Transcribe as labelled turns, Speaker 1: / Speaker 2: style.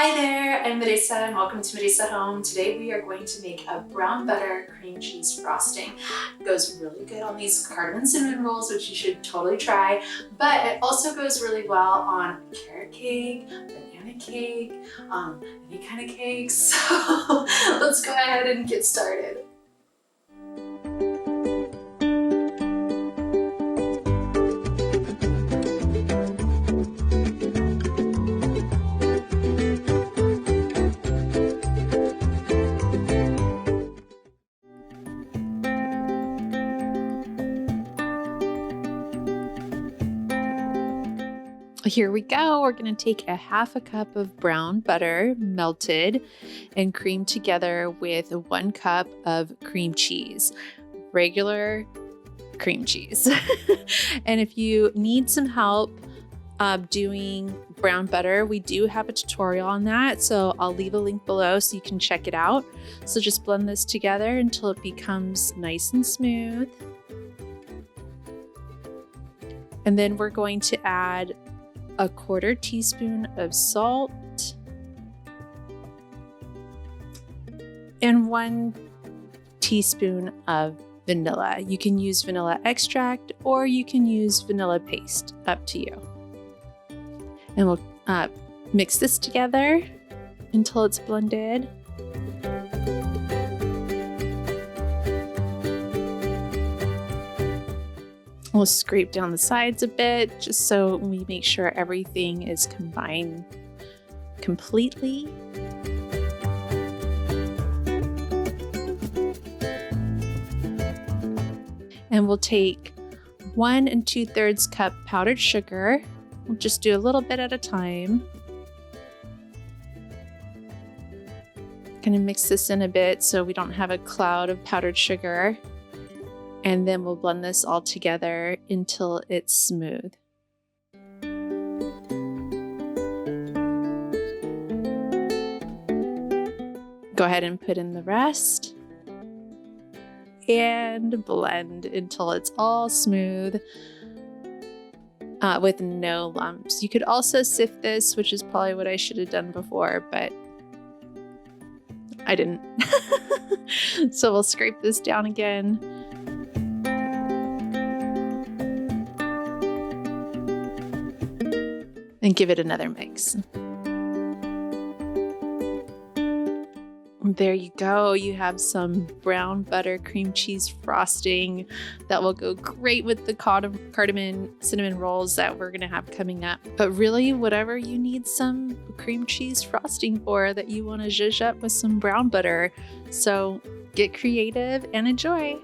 Speaker 1: Hi there, I'm Marissa and welcome to Marissa Home. Today we are going to make a brown butter cream cheese frosting. It goes really good on these cardamom cinnamon rolls, which you should totally try, but it also goes really well on carrot cake, banana cake, any kind of cake. So let's go ahead and get started. Here we go. We're going to take a half a cup of brown butter melted and creamed together with 1 cup of cream cheese, regular cream cheese. And if you need some help doing brown butter, we do have a tutorial on that. So I'll leave a link below so you can check it out. So just blend this together until it becomes nice and smooth. And then we're going to add 1/4 teaspoon of salt and 1 teaspoon of vanilla. You can use vanilla extract or you can use vanilla paste, up to you. And we'll mix this together until it's blended. We'll scrape down the sides a bit just so we make sure everything is combined completely. And we'll take 1 2/3 cup powdered sugar. We'll just do a little bit at a time. Gonna mix this in a bit so we don't have a cloud of powdered sugar. And then we'll blend this all together until it's smooth. Go ahead and put in the rest and blend until it's all smooth with no lumps. You could also sift this, which is probably what I should have done before, but I didn't. So we'll scrape this down again. And give it another mix. There you go. You have some brown butter cream cheese frosting that will go great with the cardamom cinnamon rolls that we're gonna have coming up. But really, whatever you need some cream cheese frosting for that you wanna zhuzh up with some brown butter. So get creative and enjoy.